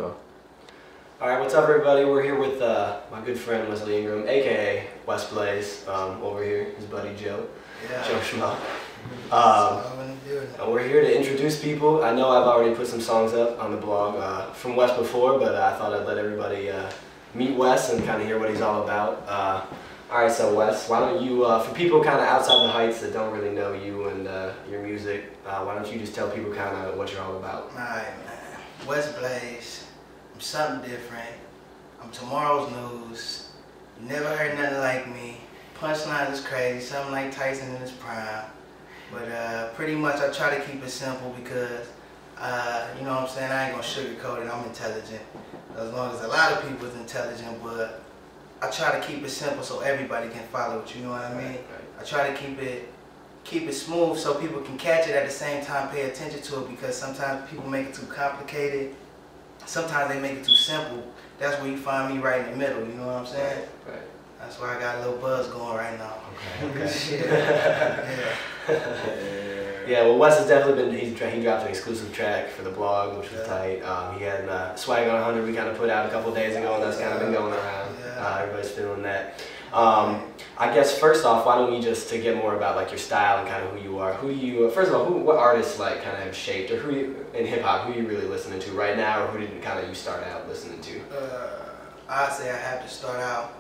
Go. Alright, what's up everybody? We're here with my good friend Wesley Ingram, aka Wes Blaze, over here, his buddy Joe. Yeah. Joe Schmuck. We're here to introduce people. I know I've already put some songs up on the blog from Wes before, but I thought I'd let everybody meet Wes and kind of hear what he's all about. Alright, so Wes, why don't you, for people kind of outside the Heights that don't really know you and your music, why don't you just tell people kind of what you're all about? Alright, man. Wes Blaze. I'm something different. I'm tomorrow's news. You never heard nothing like me. Punchline is crazy, something like Tyson in his prime. But pretty much I try to keep it simple because, you know what I'm saying, I ain't gonna sugarcoat it, I'm intelligent. As long as a lot of people is intelligent, but I try to keep it simple so everybody can follow it, you know what I mean? I try to keep it smooth so people can catch it at the same time, pay attention to it, because sometimes people make it too complicated. Sometimes they make it too simple. That's where you find me right in the middle, you know what I'm saying? Right. That's why I got a little buzz going right now. Okay. Yeah. Yeah, well Wes has definitely been, he dropped an exclusive track for the blog, which was tight. He had Swag on 100 we kind of put out a couple days ago, and that's kind of been going around. Everybody's feeling that. I guess first off, why don't we just, to get more about like your style and kind of who you are, first of all, what artists like kind of have shaped, or who you, in hip hop, who you really listening to right now, or who did kind of you start out listening to? I'd say I have to start out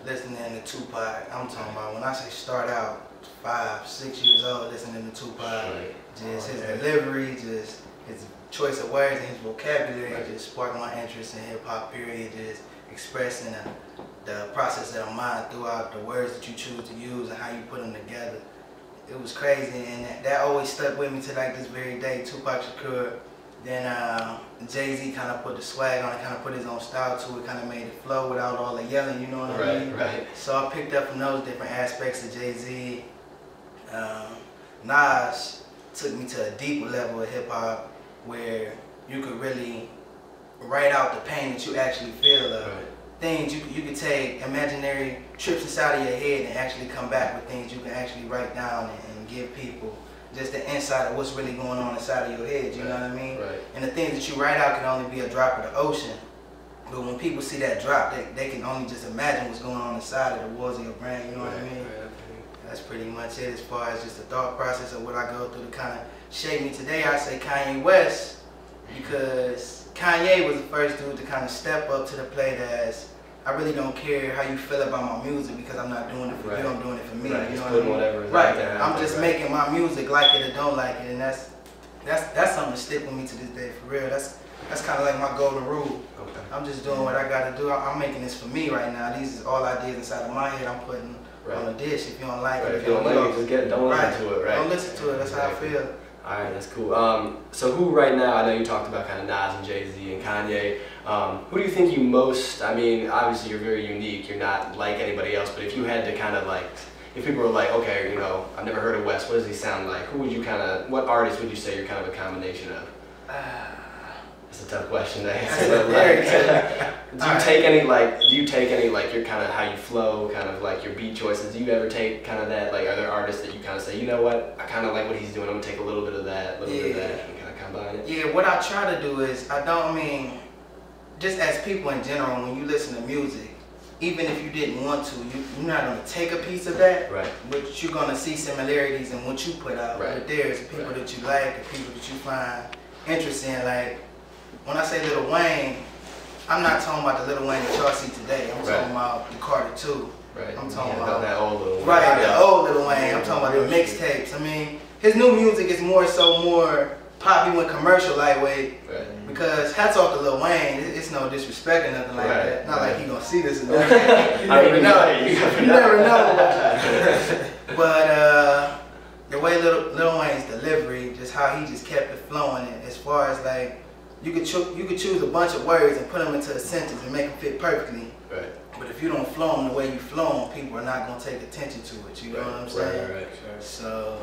listening to Tupac. I'm talking about, when I say start out, 5, 6 years old listening to Tupac. Just his delivery, just his choice of words and his vocabulary just sparked my interest in hip hop, period. Just expressing the process of the mind throughout the words that you choose to use and how you put them together. It was crazy, and that always stuck with me to like this very day. Tupac Shakur, then Jay-Z kind of put the swag on it, kind of put his own style to it, kind of made it flow without all the yelling, you know what I mean? Right. So I picked up from those different aspects of Jay-Z. Nas took me to a deeper level of hip hop where you could really write out the pain that you actually feel of. Things you could take imaginary trips inside of your head and actually come back with things you can actually write down and give people just the insight of what's really going on inside of your head, you know what I mean? And the things that you write out can only be a drop of the ocean. But when people see that drop, they can only just imagine what's going on inside of the walls of your brain, you know what I mean? That's pretty much it as far as just the thought process of what I go through to kind of shape me. Today I say Kanye West because Kanye was the first dude to kind of step up to the plate as, I really don't care how you feel about my music because I'm not doing it for you, I'm doing it for me. You know what I mean? I'm just making my music, like it or don't like it, and that's something to stick with me to this day, for real. That's kind of like my golden rule. I'm just doing what I got to do. I'm making this for me right now. These is all ideas inside of my head I'm putting on a dish. If you don't like it, if you don't like it, just don't listen to it, right? Don't listen to it, that's how I feel. Alright, that's cool. So who right now, I know you talked about kind of Nas and Jay-Z and Kanye, who do you think you most, I mean, obviously you're very unique, you're not like anybody else, but if you had to kind of like, if people were like, okay, you know, I've never heard of Wes, what does he sound like? Who would you kind of, what artist would you say you're kind of a combination of? That's a tough question to answer. But like, do you take any like your kind of how you flow, kind of like your beat choices? Do you ever take kind of that, like, are there artists that you kind of say, you know what, I kind of like what he's doing, I'm gonna take a little bit of that, a little bit of that, and kind of combine it? Yeah, what I try to do is, just as people in general, when you listen to music, even if you didn't want to, you're not gonna take a piece of that, but you're gonna see similarities in what you put out. But there's people that you like, the people that you find interesting. Like, when I say Lil Wayne, I'm not talking about the Lil Wayne that y'all see today. I'm talking about the Carter 2. I'm talking about that old Lil Wayne. The old Lil Wayne. I'm talking about the mixtapes. I mean, his new music is more poppy and commercial lightweight. Because hats off to Lil Wayne, it's no disrespect or nothing like that. Not like he gonna see this and that. You never know. You never know. But the way Lil Wayne's delivery, just how he just kept it flowing, as far as like, you could choose a bunch of words and put them into a sentence and make them fit perfectly. But if you don't flow them the way you flow them, people are not going to take attention to it. You know what I'm saying? So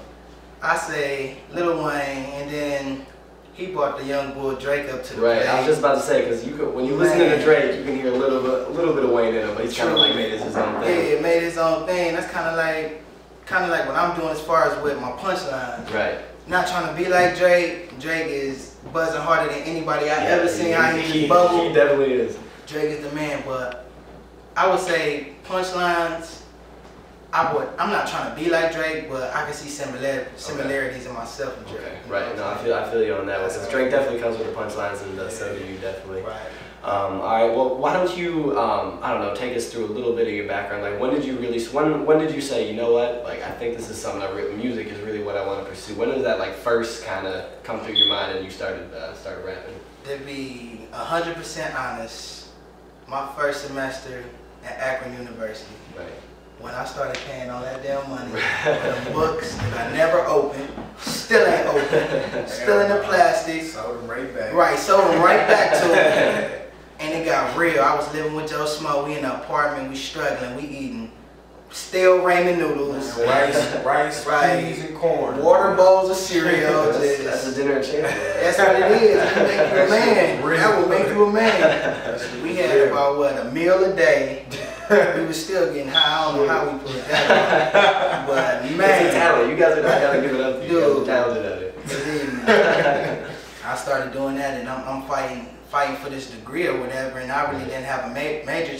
I say Lil Wayne, and then he brought the young boy Drake up to the plate. I was just about to say, because when you listen to Drake, you can hear a little bit of Wayne in him, but he's kind of like made it his own thing. Yeah, made his own thing. That's kind of like what I'm doing as far as with my punchlines. not trying to be like Drake. Drake is buzzing harder than anybody I've ever seen out here in this bubble. He definitely is. Drake is the man, but I would say punchlines. I'm not trying to be like Drake, but I can see similarities in myself and Drake. Okay, right. No, I feel you on that one. Because Drake definitely comes with the punchlines, and so do you definitely. Right. All right. Well, why don't you, I don't know, take us through a little bit of your background. Like, when did you really? When did you say, you know what? Like, I think this is something music is really what I want to pursue. When did that like first kind of come through your mind and you started rapping? To be 100% honest, my first semester at Akron University. Right. When I started paying all that damn money for the books that I never opened, still ain't open, still in the plastic. Sold them right back. Right, sold them right back to it. And it got real. I was living with Joe Smo. We in an apartment, we struggling, we eating stale ramen noodles. Rice, peas, and corn. Water bowls of cereal. That's a dinner champion. That's what it is. It'll make you a man. That will make you a man. We had about, what, a meal a day. We was still getting high. I don't know how we put that on. But man, it's a talent. You guys gotta give it up to you. Dude, You're talented at it. I started doing that, and I'm fighting for this degree or whatever, and I really didn't have a major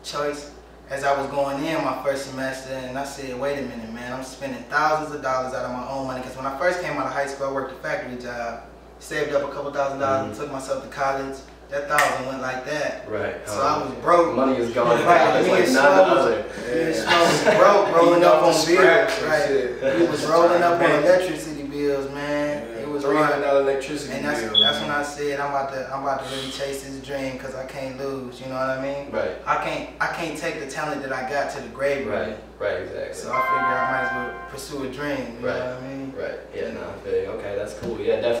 choice as I was going in my first semester. And I said, wait a minute, man, I'm spending thousands of dollars out of my own money, because when I first came out of high school, I worked a factory job, saved up a couple $1,000 and took myself to college. That $1,000 went like that. Right. So I was broke. Money is gone. Right. It's like none other. Me and Smoke was broke, rolling up on bills. Right. We was rolling up on electricity bills, man. It was hard. $300 electricity and that's when I said I'm about to really chase this dream, because I can't lose. You know what I mean? Right. I can't take the talent that I got to the grave. Right. Right. Exactly. So I figured I might as well pursue a dream. You know what I mean? Right. Yeah. No. I feel you. Okay. That's cool. Yeah. Definitely.